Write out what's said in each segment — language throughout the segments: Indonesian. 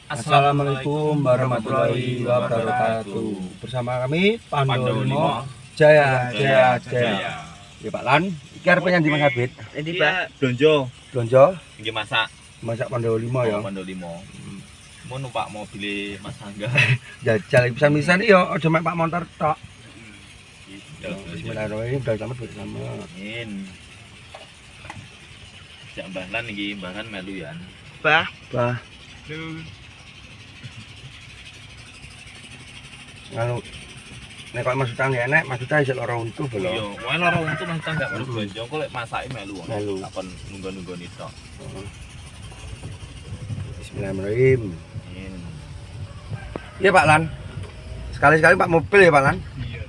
Assalamualaikum warahmatullahi wabarakatuh. Bersama kami Pandu Limo Jaya. Ya Pak Lan, iki arep nyandi mangabit. Endi Pak? Blonjo. Nggih masak Pandu Limo ya. Pandu Limo. Mau numpak mobil Mas Angga. Jajal pisan-pisan yo aja mek Pak Montor tok. Bismillahirrahmanirrahim. Bersama. Amin. Jak Mbah Lan iki, Mbah Lan melu ya. Bah. Anu nek kok masukan enek, maksudnya isih lara untu lho. Iya, wae lara untu masak enggak perlu blonjo, kok lek masake melu. Melu. Takon nunggu-nunggoni tok. Bismillahirrahmanirrahim. Amin. Iya Pak Lan. Sekali-sekali Pak mobil ya Pak Lan. Iya,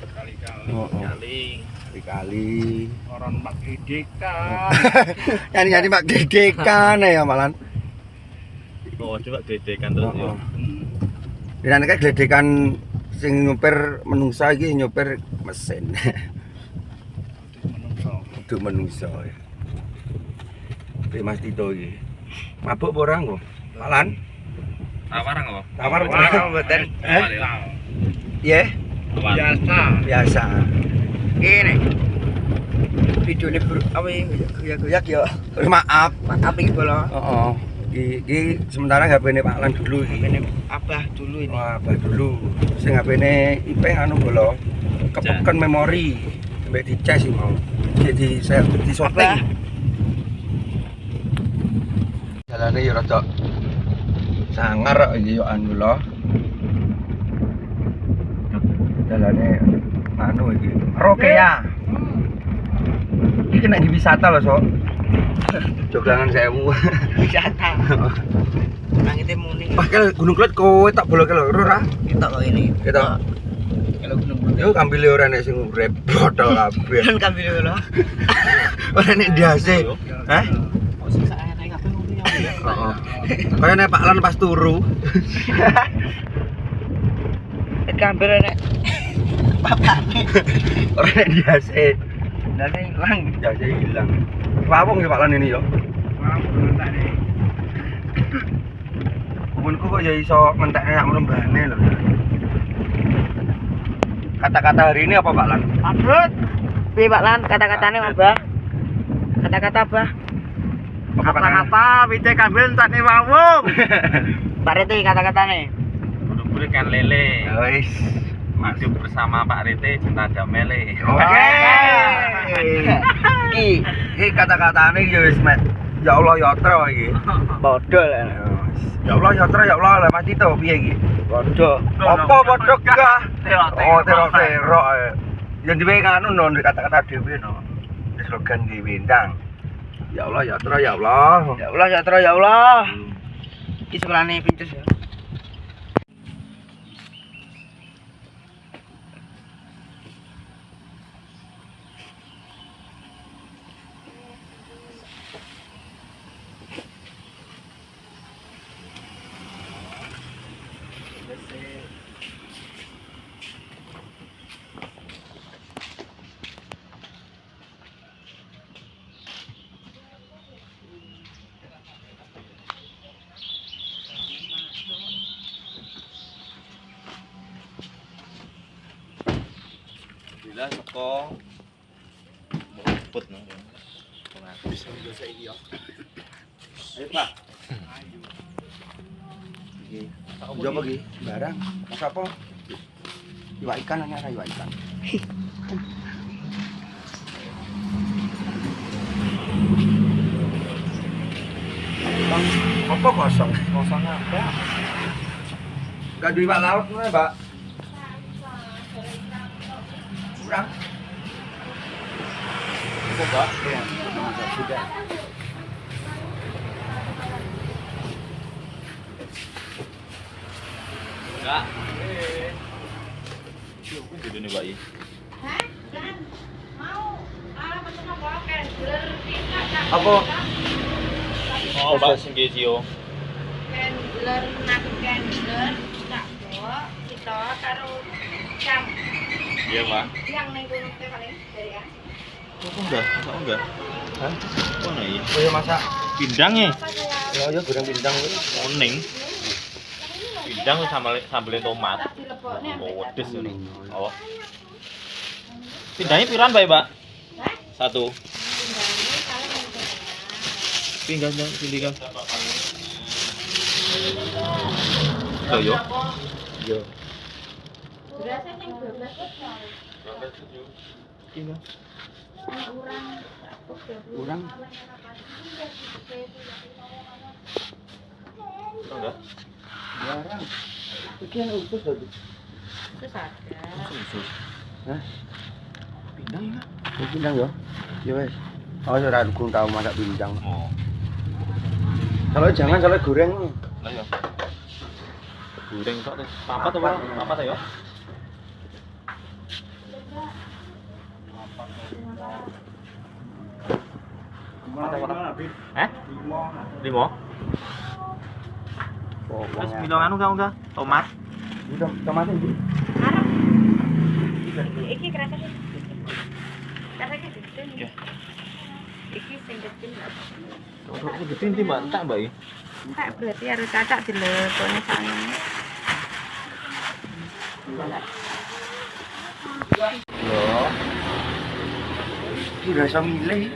Kali. Sekali. orang Pak Gedekan. Nyanyi Pak Gedekan ya Pak Lan. Oh, coba gedekan terus ya. Dene nek gledekan sing nyopir menungsa iki nyopir mesin. Kudu menungsa ya. Iki Mas Tito iki. Mabuk apa ora kok? Pak Lan? Tawar kok. Tawar mboten. Iya, Biasa. biasa. Ini videone apa goyak ya. Maaf iki bola. Heeh. Iki sementara HP-ne Pak Lan dulu iki. Ini Abah dulu ini. Wah, Abah dulu. Sing HP-ne IP anu bola. Kepeken memori. Sampai dicas sih mau. Jadi saya di sorting. Jalane ya rada sangar kok iki yo anu lho. Jalane anu iki. Rokea. Iki kena di wisata lho, Sok. Joglangan 1000. Wisata. Langite muni. Pakai Gunung Klut kowe tak boloke lho, ora? Kita kok ini. Kita Kalau gunung yo kambile ora nek sing urip botol kabeh. kan kambil lho. Ora nek diase. Hah? Oh sing sak enek kabeh muni ya. Heeh. Kaya nek Pak Lan pas turu. Kambil enek. Papane. Ora nek diase. Lah nek ilang. Diase hilang. Wawung ya Pak Lan ini yo. Kumunku kok ya iso ngentekne sak mlembane lho. Kata-kata hari ini apa Pak Lan? Abut. Piye Pak Lan kata-katane Mbah? Kata-kata Mbah. Kata-kata wite kambil entane wawung. Pak Rete kata-katane. Buru-buru kan lele. Ya wis. Maju bersama Pak Rete cinta damele. Iki kata-katane ya wis Mek. Ya Allah ya Tra iki. Bodol. Ya Allah ya Tra ya Allah lah Mas Tito piye iki? Bodol. Apa padha gah? Terok. Oh, terok. Ya dhewe anu no kata-kata dhewe no. Slogan di Bintang. Ya Allah ya Tra ya Allah. Ya Allah ya Tra ya Allah. Iki sekolahane pintes ya. Bila seko put nang. Bisa bisa iki ya. Ayo Pak. Iki. Jopo iki barang. Mas apa? Iwak ikan ana iwak ikan. Bang, apa kosong? Kosong apa? Enggak ada iwak laut mana, Mbak? Kurang. Kok Mbak? Ya, sudah. Enggak. Yo, ku jadi nih, Mbak. Hah? Jangan mau. Alah pesen apa candler pizza tak. Apa? Oh, Mbak sing Cio. Candler nak candler tak bawa kita karo jam. Iya, Mbak. Yang ning gunung teh paling dari kan. Kok enggak? Masa enggak? Hah? Kok nih? Oh ya masak. Pindang ya? Apa saya? Ya ya goreng bintang kuwi. Kuning. Pindang sambelin tomat. Oh, pedes ini. Oh. Pindangnya piran bae, Mbak? Satu. Pindang pindang. Oh, yo. Yo. Berasnya yang 12 kok. Pindang. Kurang. Enggak. Jarang. Iki yang usus tadi. Terus ada. Hah? Pindang ya? Pindang ya? Ya wes. Oh, ora dukung tahu masak pindang. Oh. Kalau jangan kalau goreng. Lah ya. Goreng tok teh. Papat apa? Papat ya. Hah? 5. Oh, Terus bilang anu enggak? Tomat. Tomatnya iki. Arep. Iki kerasa sih. Kerasa gede. Ya. Iki sing kecil. Kok gede inti Mbak, entak Mbak iki. Enggak berarti harus cacak dilebone sana. Yo. Iki ora iso milih.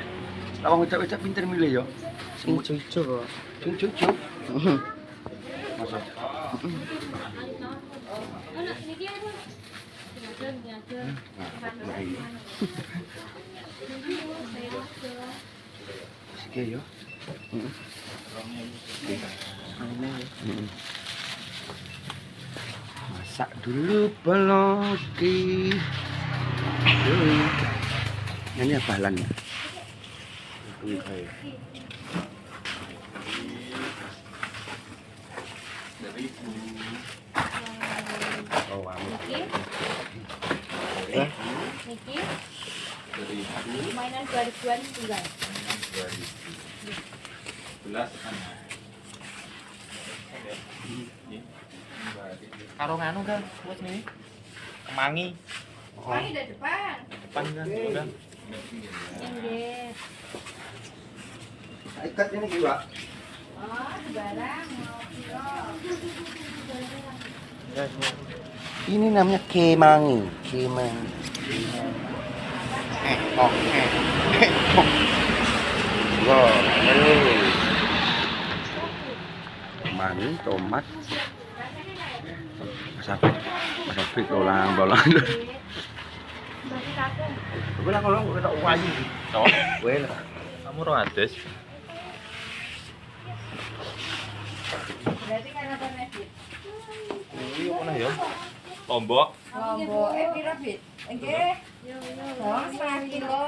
Lawang wedok-wedok pinter milih yo. Sing ijo kok. Sing ijo. Masa. Oke yo. Masak dulu peloki. Ini apa lan? Ini kayak. Oh, Niki. Mainan 2000-an tinggal. Karo nganu kan, buat ini. Kemangi. Ini di depan. Depan kan, udah. Ini. Ikat ini juga. Oh, barang mau kilo. Ini namanya kemangi. Oh. Wow, kemangi, tomat, masapit, bolang. Masih satu. Gue lah kalau kita uang Oh, gue lah. kamu orang ades. Berarti kan apa nasi? Ini mana ya? Lombok. Lombok, piro bit? Nggih. Oh, 1 kilo.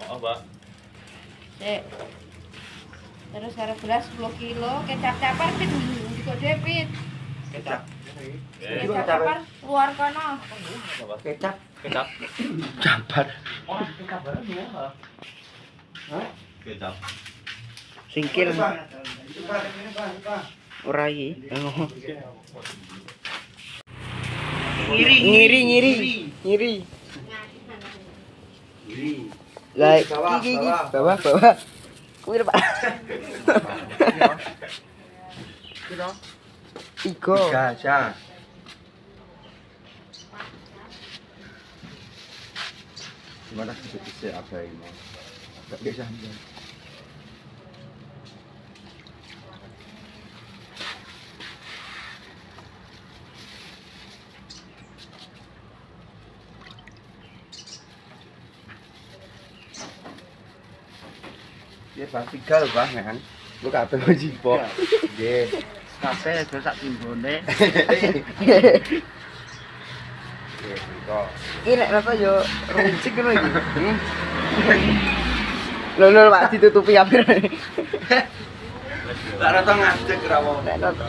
Oh, Mbak. Sik. Terus karo beras 10 kilo, kecap capar bit kok debit. Kecap. Kecap capar luar kono. Kecap. Kecap. Campar. Oh, kecap barang ya. Hah? Kecap. Singkil ora iki. Ngiri. Lah iki bawah. Kuwi lho, Pak. Igo. Gajah. Gimana bisa apa ini? Gak bisa. Ya vertikal Bang kan. Lu kabeh kok jipok. Nggih. Kabeh aja sak timbone. Nggih, kok. Iki nek rasa yo runcik ngono iki. Lho Pak ditutupi kamerane. Tak rata ngadeg ra wong. Nek rasa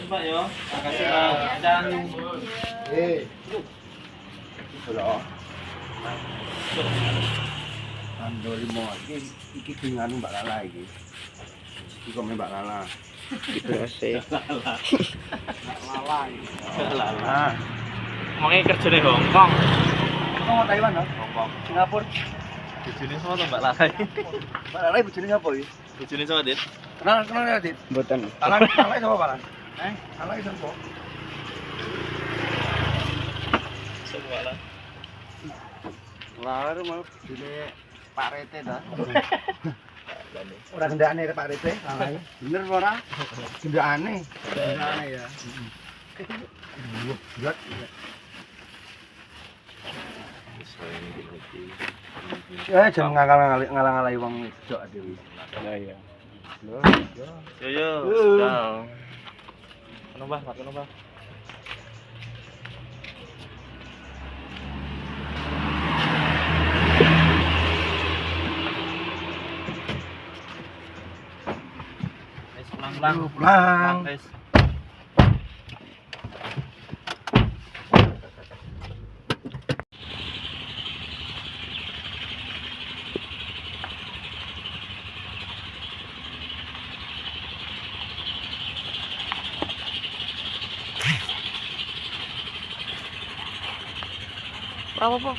Coba yo, makasih dan Lho. Ando limo iki dengan Mbak Lala iki. Iki kok Mbak Lala. berase. Lala. Ngomongnya kerja di Hongkong. Oh, Taiwan, no? Hongkong. Singapura. Bojone sapa to Mbak Lalai? Mbak Lalai bojone sapa iki? Bojone sapa, Dit? Kenal ya, Dit? Mboten. Lalai sapa, Pak? Lalai sapa? Sapa Mbak Lalai? Lar mau bojone Pak Rete ta. Ora gendakane Pak Rete, Lalai. Bener ora? Gendakane. Gendakane ya. Buat. Ya jangan ngalang-ngalai wong wedok dhewe. Ya iya. Yo, sedang. Kono Mbah, kono Mbah. Pulang. Wes. Apa-apa?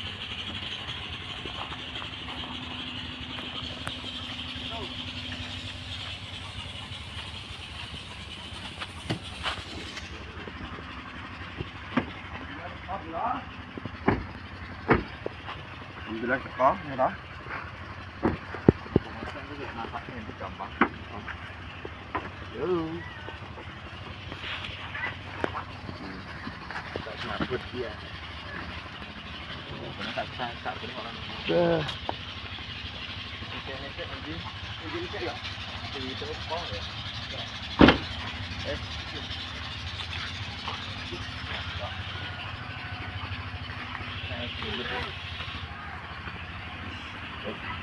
Alhamdulillah teko, ya toh. Yo. Tak nyabut dia. Tuh.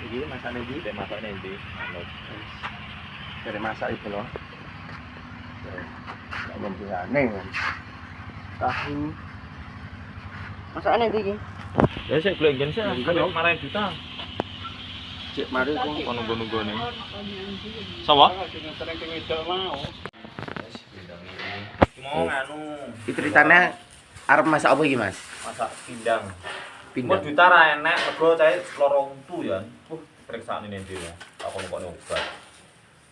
Iki masane iki, Masaknya ndi? dari masak itu loh. Enggak membuahane. Tahu. Masakane ndi iki? Ya sik golek nggen sik, Nggen, marahin juta. Cek mari ku Ono nunggu-nunggone. Sapa? Mau nganu, Iki ceritane arep masak apa iki, Mas? masak pindang. Pindang. Mau juta ra enek, mergo cahe loro untu ya. Periksaan ini dhewe. Aku kok obat.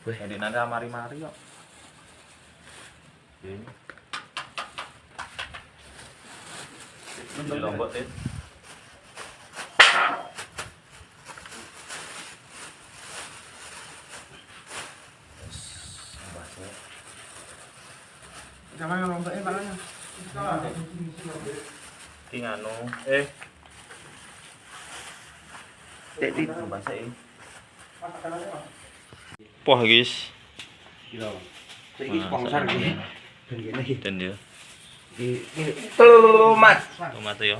Weh. Jadi nanti mari-mari kok. Oke. Ini lombok deh. sama yang lomboknya palanya. Ki nganu, Cek di bahasa Poh guys. Cek iki sponsor iki. Ben kene iki. Dan dia. Tomat. Tomat ya.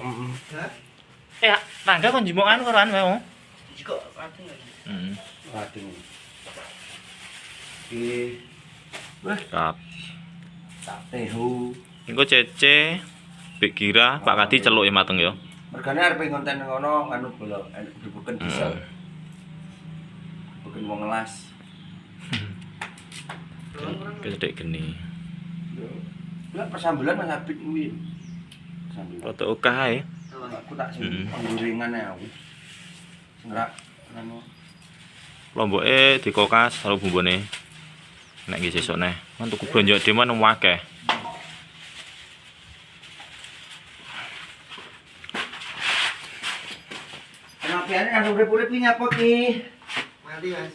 Heeh. Rangga kon jimokan karo anu wae. Jiko mati lagi. Heeh. Waduh. Iki Kap. tehu. Engko Cece Bik Gira Pak Kadi celuke mateng ya. Mergane arep konten ngono nganu bola dibuken diesel. Bukan wong ngelas. Gede geni. Lah persambulan Mas Abid kuwi. Persambulan. Foto okah ae. Aku tak sing pengguringan ae aku. Ngerak anu. Lomboke dikokas karo bumbune. Nek iki sesuk neh. Kan tuku blonjo dhewe nang akeh. Kenapiane anu urip-urip iki nyapa ki? Mati, Mas.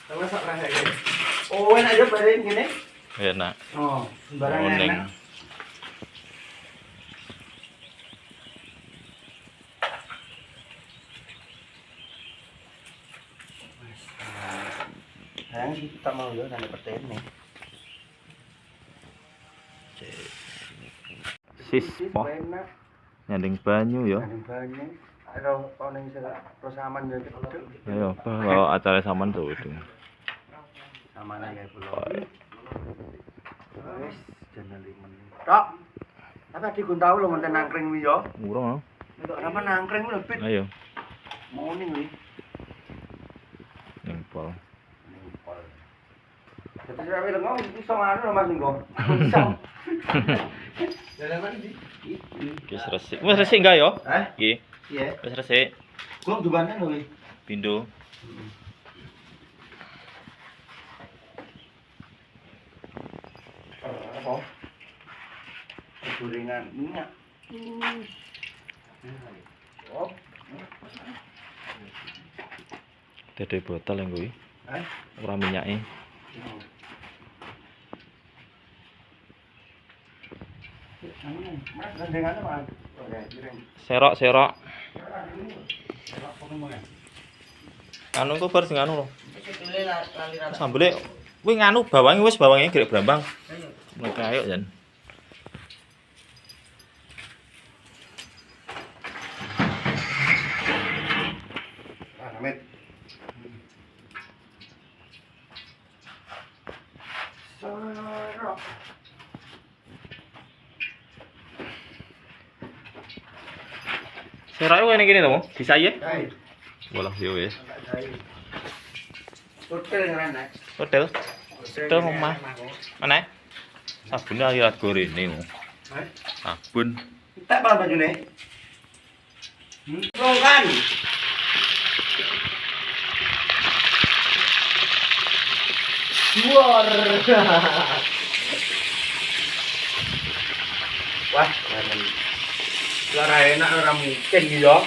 Kalau sak rasa iki. Oh, enak yo bareng ngene. Enak. Oh, sembarang Kuning. enak. Sayang sih kita mau yo nang perten nih. Sis poh Enak. nyanding banyu ya. Nang banyu. Ayo ono sing prosaman yo cedek. Ayo, bawa acara saman tuh itu. Samane kae pulau. Wis jeneng menit. Tok. Tapi adik gun tau lho menten nangkring wi yo. Murah. Nek apa nangkring lho Pit. Ayo. Mau ning wi. Nempel. Nempel. Tapi saya bilang ngomong iso anu lho Mas Minggo. Iso. Jalan ndi? Wis resik. Wis resik enggak ya? Hah? Iki. Iya. Wis resik. Gua dubane lho wi. Pindo. Apa? Gorengan minyak. Oh. Dede botol yang kuwi. Ora minyake. Mas gandengannya Mas. Serok. Anu kok bar sing anu lho. Sambele kuwi nganu bawange grek brambang. Mereka ayo jan. Amit. Serok kene kene to, disaye. Hai. Walah yo wis. Hotel ngene. Hotel. Hotel omah. Mana? Sabune alirat gorene. Sabun. Tak apa bajune? Rongkan. Luar. Wah, lara enak ora mungkin iki yo.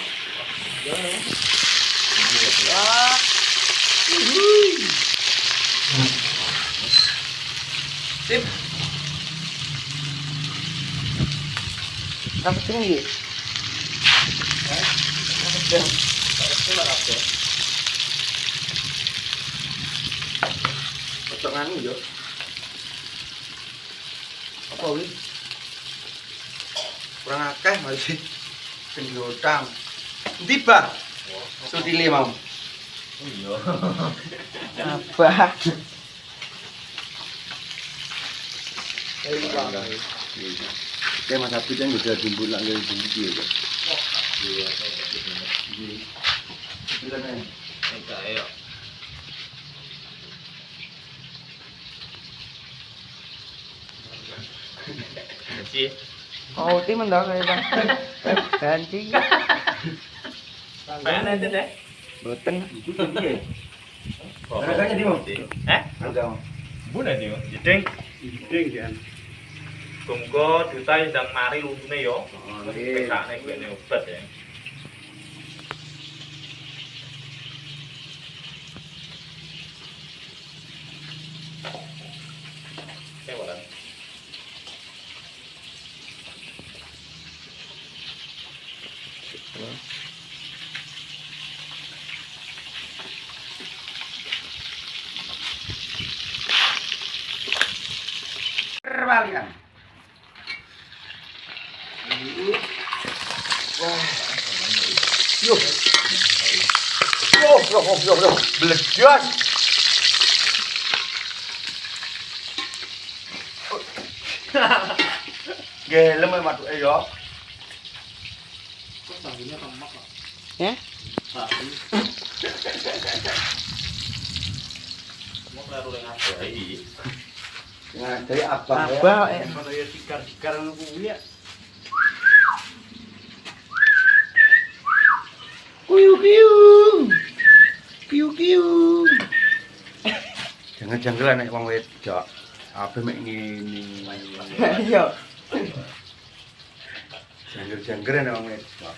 Wah. Sip. Apa tinggi? Cocok nganu yo. Apa wi? Kurang akeh masih sing utang. Endi, Bah? Sudile mau. Iya. Apa? Kayak Mas Abid kan udah jumbo lak ngene iki ya. Iya. Iya. Enggak ayo. Masih. Oh, tim ndak kayak Bang. Ganti. Mana teh? Boten. Iya. Harganya di mana? Harga. Bune di. Jeding. Jeding kan. Tunggu duta ndang mari luntune yo. Oh, Pesakne kuwi obat ya. Kewalan. Terbalikan. Yo. Yo. Bledas. Gelem matuke yo. Ya? Mau karo ning abai. Nah, dari abang ya. Abah, Kalau ya tikar ngono kuwi ya. Kiu. Jangan-jangan nek wong wedok. Apa mek ngene. Yo. Jangger-jangger nek wong wedok.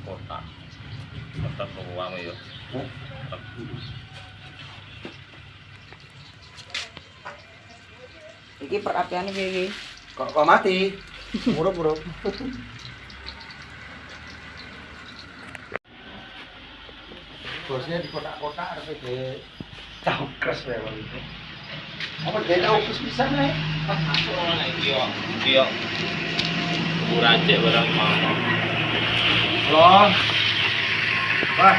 Kotak. Kotak uang ya. Iki perapiane piye iki? Kok mati? Murup. Bosnya di kotak-kotak harus di cangkres ya bang itu. Apa dia tahu bisa nih? Iya. Kuracek barang mau. Loh. Wah.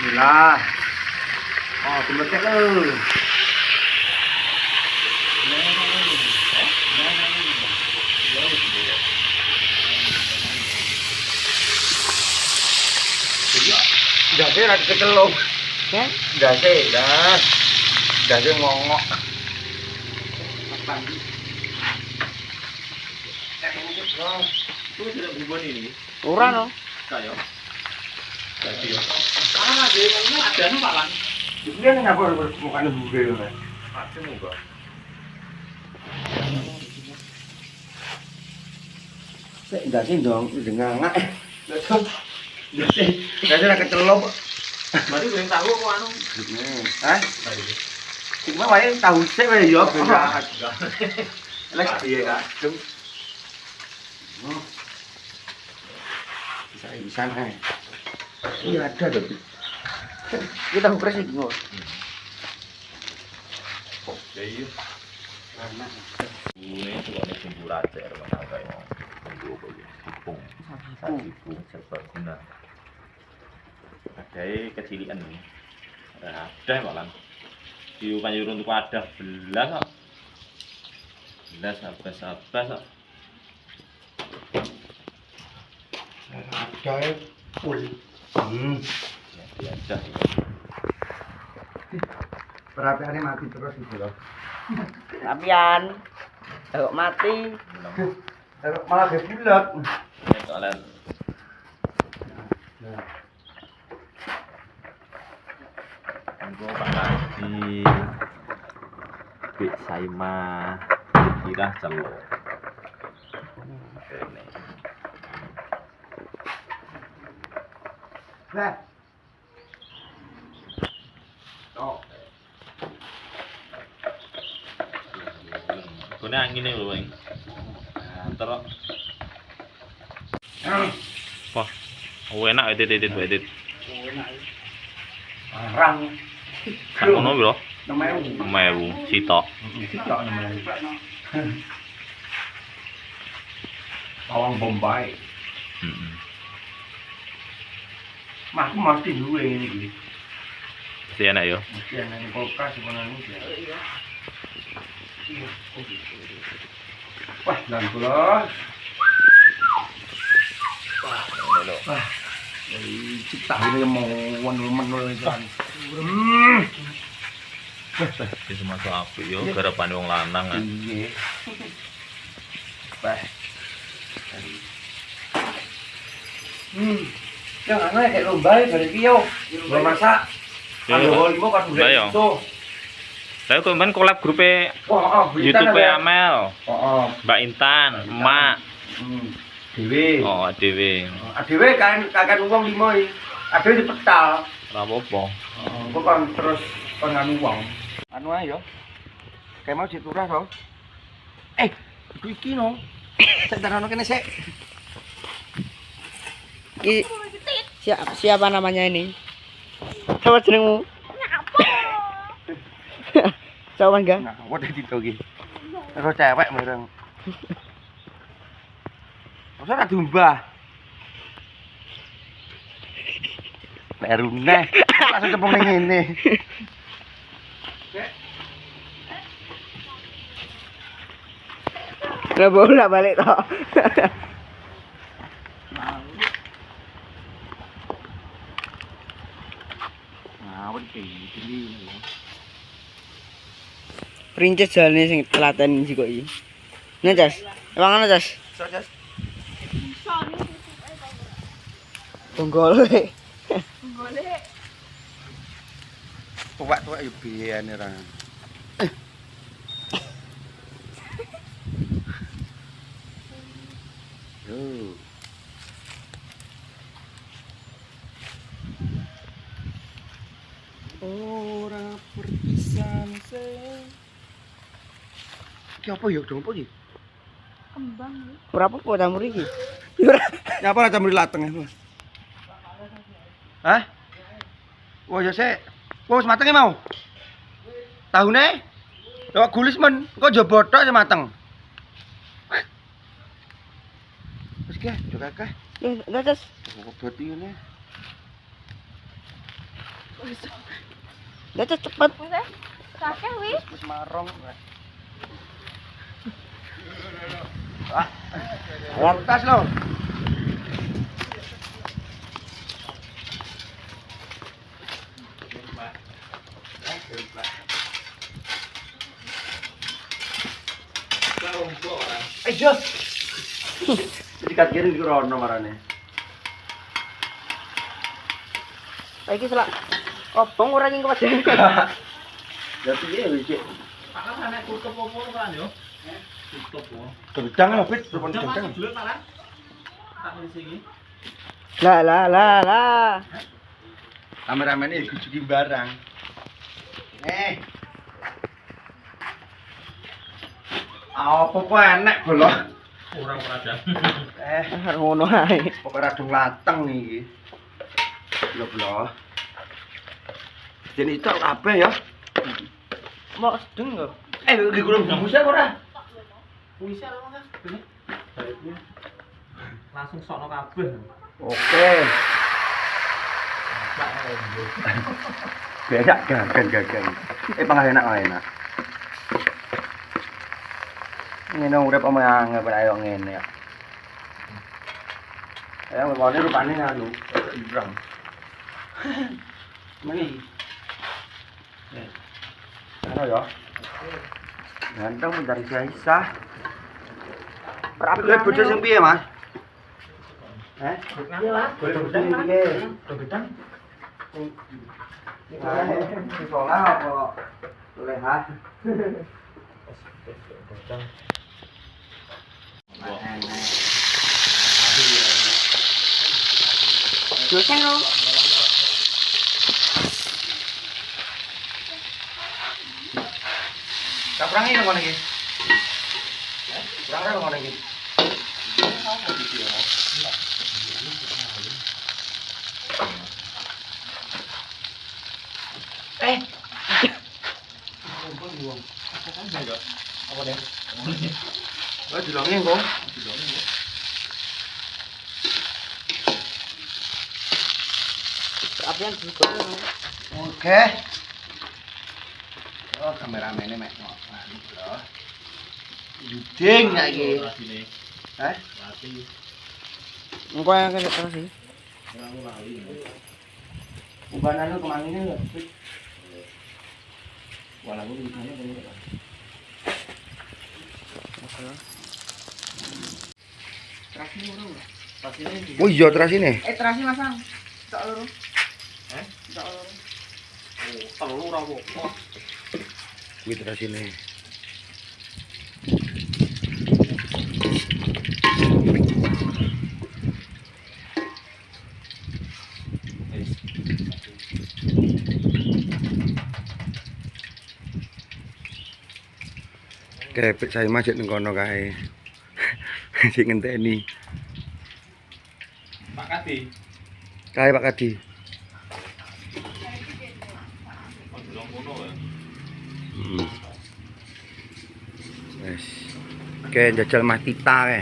Bismillah. Oh, temen-temen. Nah. Dasi ra kecelok. Ya. Dasi ngongok. Itu tidak berubah ini. Ora no. Kayo. Jadi yo. Ah, dia ada nu Pak Lan. Dia ngapa mukane bure lho. Pasti muga. Sik dasi dong ngangak. Dasi ra kecelok. Berarti goreng tahu apa anu? Hah? Cuma wae tahu sik wae yo beda. Lek piye Kak? Bisa nih. Iya ada tapi. Kita ngukres iki kok. Ya iya. Ini juga nih bumbu racer mana kayak bumbu apa ya? Tepung. Sajiku seperguna. Ada kecilian nih. Ada malah. Diu kanjur untuk wadah belas kok. Belas apa kok. Ada full. Ya biasa. Perapiannya mati terus gitu loh. Tapian. Kalau mati. Malah dia bulat. Soalnya Anggo Pak Haji Bik Saima kira celok. Ini. Nah. Oh. Kone angin lho, Bang. Terus wah, enak edit. Arang. Sak ngono piro? Namanya 6.000 sitok. Sitok namanya. Bawang bombay. Heeh. Aku mesti duwe ngene iki. Si enak yo. Mesti ana ning kulkas sebenarnya ya. Iya. Wah, lan kula. Wah. Cipta ini mau menul kan. Wis masuk apik yo garapane wong lanang kan. Iya. Bah. Yang ana kayak lomba bari iki yo. Lomba masak. Kalau limo kan udah itu. Saya kemarin collab grupe YouTube Amel. Mbak Intan, Emak. Dewe. Oh, Dewe. Dewe kan kakak uang limo iki. Adewe dipetal. Ora apa-apa. Kok kan terus anu uang. Anu ae yo. Kayak mau diturah to. Iki no. Sik tarono kene sik. Siapa namanya ini? Siapa jenengmu? Coba enggak? Nah, wadah dito iki. Terus cewek mereng. Masa ora diumbah. Baru neh. Langsung cepung ning ngene. Lah bola balik to. Ngawon iki. Princes jalane sing telaten sik kok iki. Nih, Cas. Emang ana, Cas? Jas. Bonggole. Golek. Tuwak-tuwak yo biyene ra. Yo. Ora perpisahan sing. Ki apa yo, dong apa iki? Kembang iki. Ora apa-apa campur iki. Ya apa campur lateng itu? Hah? Wah ya sik. Wis matenge mau. Tahune? Ya gulis men, kok jobo tok sing mateng. Wis ki, yo kakek. Enggak, Cas. Kok boti ngene. Enggak, Cas, cepet. Wis kakek wis. Wis marong. Tas lo. Jo. Dikat kiri iki rono marane. Iki selak obong ora ning kewajan. Ya piye iki? Pakan sampe tutup opo kan yo? Tutup po. Kencang lho, Pit. Telepon kencang. Dulu pakan. Tak di sini. Lah. Kameramen iki gujuki barang. Apa kok enek bolo? Ora ada. Ngono ae. Pokoke radung lateng iki. Lho bolo. Jadi itu kabeh ya. Mau sedeng kok. Iki gulung busa ora? Puisi apa kan? Langsung sokno kabeh. Oke. Biasa gagan. Enak. Ngene urip omong ngapa ayo ngene ya. Ya ngene rupane anu, Ibrang. Mari. Ano ya? Ganteng mencari si Aisyah. Berapi bojo sing piye, Mas? Iya, Mas. Bojo sing piye? Gedang. Di sekolah apa? Leha. Dosen lo. Kaprang ini ngono iki. Kurang ngono iki. Apa deh? Oh, dilongin kok. Apian juga. Oke. Oh, kameramennya mek nganu bro. Juding lagi. Hah? Engko yang kene terus sih. Bukan anu kemangine lho. Walau di sana boleh. Terasi loro. Oh iya terasi nih. Terasi masang. Tok loro. Tok loro. Telur ora apa. Kuwi terasi nih. Kepek saya masjid ning kono kae. Sing ngenteni. Pak Kadi. Kae Pak Kadi. Delong ngono ya. Wes. Oke, jajal Matita kae.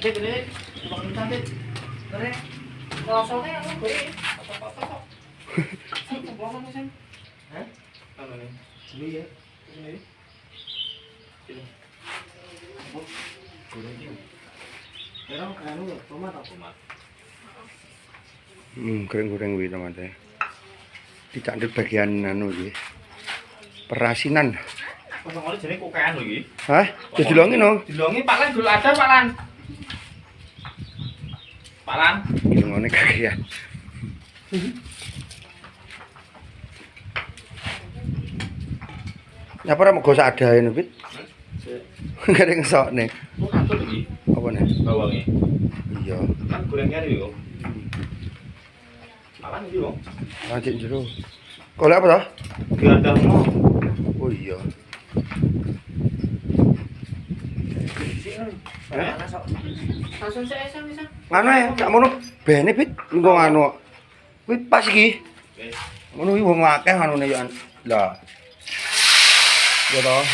Gede, tukang cantik. Kere. Ngosone aku gede. Sing keblosan sing. Hah? Apa nih? Ini ya. Ini. Goreng-goreng kuwi tomate. Dicandhut bagian anu iki. Perasinan. Pasang oleh jenenge kokean lho iki. Hah? Wis dilongi no. Dilongi Pak Lan dulu ada Pak Lan. Pak Lan. Dilongone kakean. Nyapa ora mego sadae no, Pit? Gak ada ngesokne. Kok katut iki? Apa nih? Bawange. Iya. Kan gorengnya iki kok. Pak Lan iki kok. Lanjut jero. Golek apa toh? Diandalno. Oh iya. Langsung saya bisa. Nganu ya, gak mono bene Pit. Engko nganu. Kuwi pas iki. Wis. Ngono iki wong akeh anune yo. Lah. Ya toh.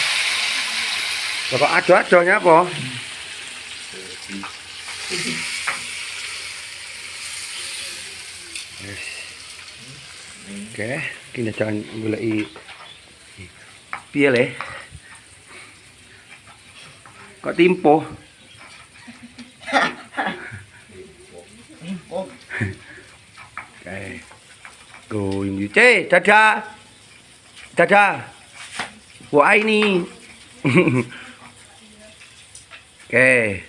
Lah kok ado-adonya apa? Yes. Oke, kita jangan goleki piye le? Kok timpo? Oke. Go ini. Dadah. Dadah. Wah ini. Oke.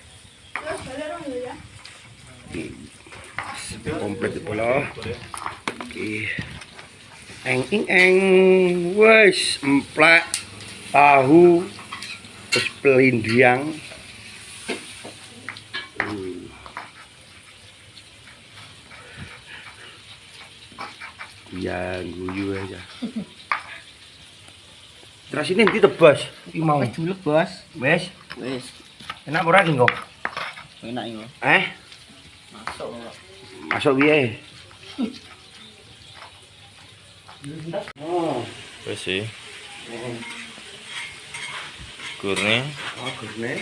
Terus balik orang ya. Komplit bola. Oke. Eng wes emplak tahu terus pelindiang. Ya guyu aja. Terus ini nanti tebas. Iki mau. Wis dulu, Bos. Wes. Wis. Enak ora ki kok? Enak iki. Masuk. Masuk piye? Oh. Wis sih. Gurne. Oh, gurne.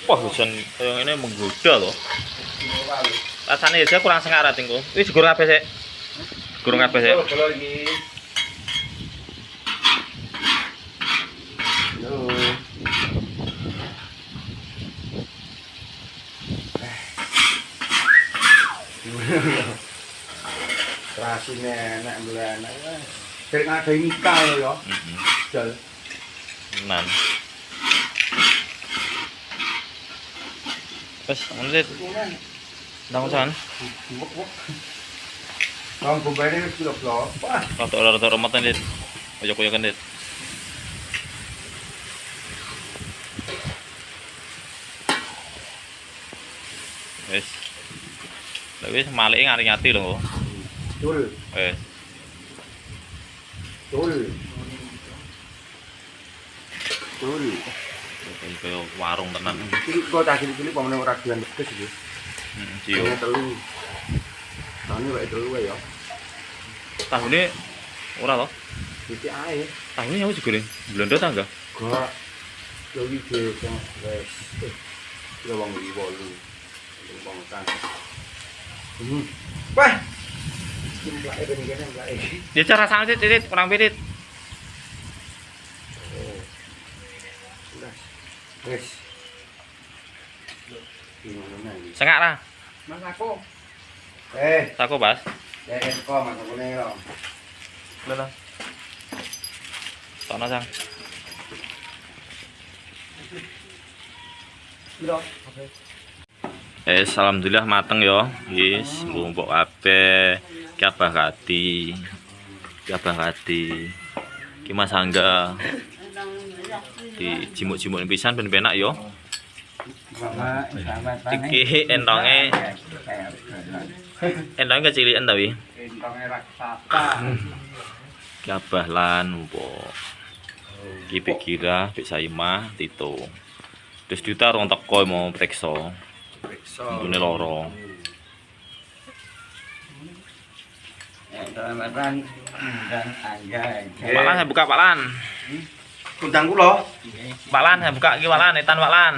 Wah, hujan yang ini menggoda loh. Rasanya aja kurang sengara tinggu. Wis gurung kabeh sik. Gurung kabeh sik. Kalau iki. Yo. Rasine enak mlenek. Sing ada mikal yo. Jal. Nan. Wes, lanjut. Ndang san. Bang bombane wis blok-blok. Wah, Rada remetan dit. Koyok-koyokan dit. Wes. Lah wis malike ngati-ngati lho. dul, Wes. dul. Dul. Kaya warung tenan. Iki kok tak cilik-cilik pamane ora dian pedes iki. Ciyo. Ini telu. Tahune wae telu wae ya. Tahune ora to? Iki ae. Tahune ya wis digoreng. Blondo ta enggak? Gak. Yo iki sing wes. Kira wong iki 8. Wong kan. Wah. Jumlahe ben kene mlae. Ya cara sangat titit kurang pirit. Wes. Gimana iki? Sengak ra. Mas aku. Tako Pas. Kok makune yo. Lha. Tono sang. Piro? Alhamdulillah mateng yo. Wis ngumpuk kabeh. Ki abah kati. Ki abah kati. Ki Mas Angga. Di jimuk-jimuk pisan ben penak yo. Iki entonge kecilikan tapi. Entonge raksasa. Ki abah lan empuk. Ki Pik Gira, Pik Saimah, Tito. Terus Duta rong teko mau periksa. Periksa. Dune loro. Dan anjay. Pak Lan saya buka Pak Lan. Undang kula. Pak Lan saya buka iki Pak Lan, etan Pak Lan.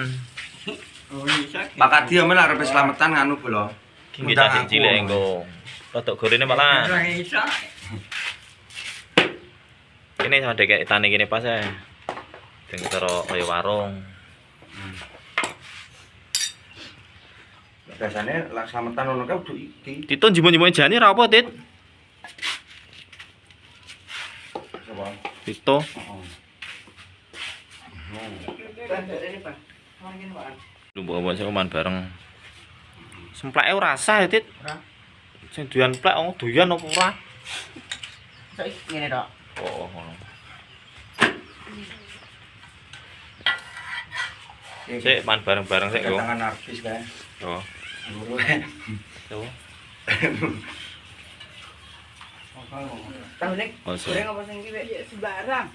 Pak Kadi men arep slametan nganu kula. Ki nggih cilik engko. Rodok gorene Pak Lan. Ini sama dek etane kene pas ya. Sing karo kaya warung. Biasane lak slametan ngono kae kudu iki. Tito jimon-jimon jane ra apa, Tit? Coba. Tito. Lumbu-lumbu sing oman bareng. Semplake ora sah ya, Tit. Sing doyan plek doyan apa ora? Saiki ngene tok. Oh, ngono. Sik man bareng-bareng sik kok. Tangan artis kae. Oh. Yo. Tahune Oh, so. goreng apa sing iki wek? Ya sembarang.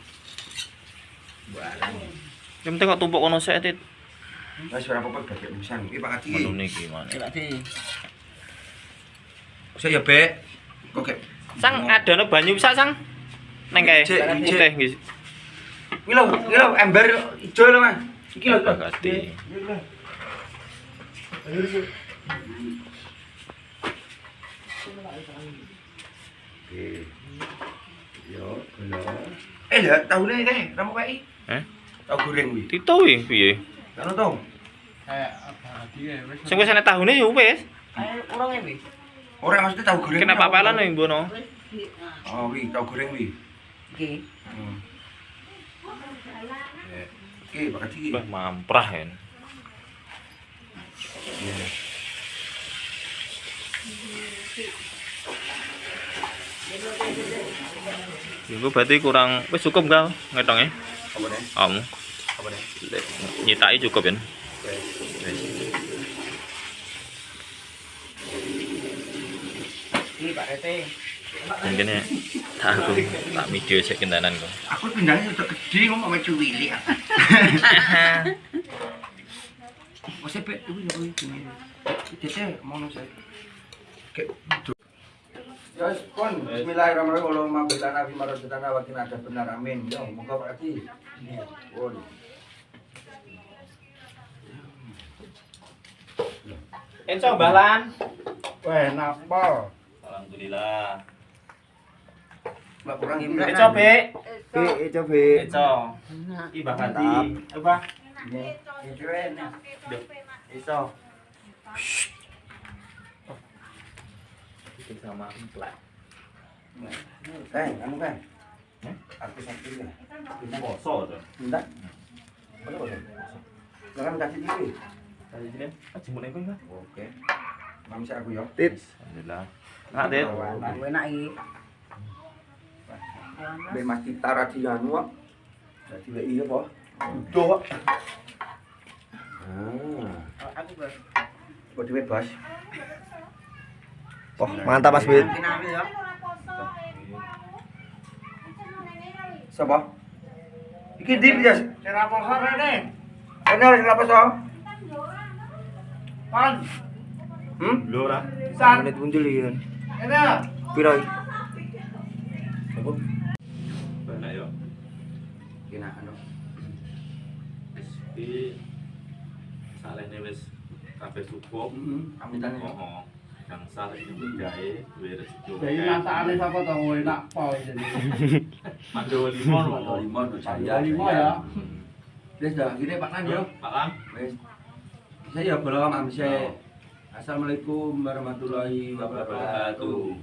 Barang. Yang penting kok tumpuk kono sik, Tit. Wis ora apa-apa gak pisan. Iki Pak Kadi. Menune iki mana? Coba sih. Saya ya, Bek. Kok kayak Sang adane banyu bisa, Sang? Neng kae. Cek, Putih nggih. Iki lho, ember ijo lho, Mas. Iki lho. Bagati. Yo, lho. Tahune kae, ramu kae. Tahu goreng kuwi. Tito wi piye? Kan to. Sing wis ana tahune ya wis. Ayo urung iki. Ora maksudnya tahu goreng. Kena papalan ning mbono. Oh, wi tahu goreng wi. Iki. Oke, Pak Haji. Bah, mamprah kan. Iku berarti kurang wis cukup gak ngitongnya? Apa nih? Kamu Apa nih? nyitai cukup ya? Ini Pak RT. Mungkin ya aku tak video sik kentanan kok. Aku pindahnya udah gede ngomong sama cuwili. Wes pet kuwi yo iki. Dite mono saya. Oke. Ya wis pun bismillahirrahmanirrahim. Allahumma barik lana fi ma razaqtana wa qina adzabannar. Amin. Yo, moga Pak Haji. Pun. Enco balan. Weh, napa? Alhamdulillah. Mbak kurang imlek. Enco, Be. Coba. Enco. Ibah hati. Apa? Itu enak. Iso. Itu sama emplak. Kamu kan? Artis-artis ya? Poso to. Enggak. Jangan kasih TV. Tadi kan jemune kok enggak? Oke. Mami saya aku ya. Alhamdulillah. Nggak, Tit. Enak iki. Be Mas Tita Radianu kok. Dadi lek iya apa? Udah kok. Aku Bos. Kok dhewe bos. Oh, mantap Mas Wid. Kinamil ya. Sapa? Iki ndi ya? Kira poso rene. Ana wis lapas to? Pan. Lho ora. Menit muncul iki. Enak. Piro iki? Benar yo. Kena anu. Wis iki salehne wis kabeh cukup. Amitane. Oh. Kang saleh iki jae duwe rezeki. Jadi masakane sapa to enak po jadi. Mando limon Mando limon do Ya limo ya. Wis dah gini Pak Lan yo. Pak Lang. Wis. Saya belum amse. Assalamualaikum warahmatullahi wabarakatuh.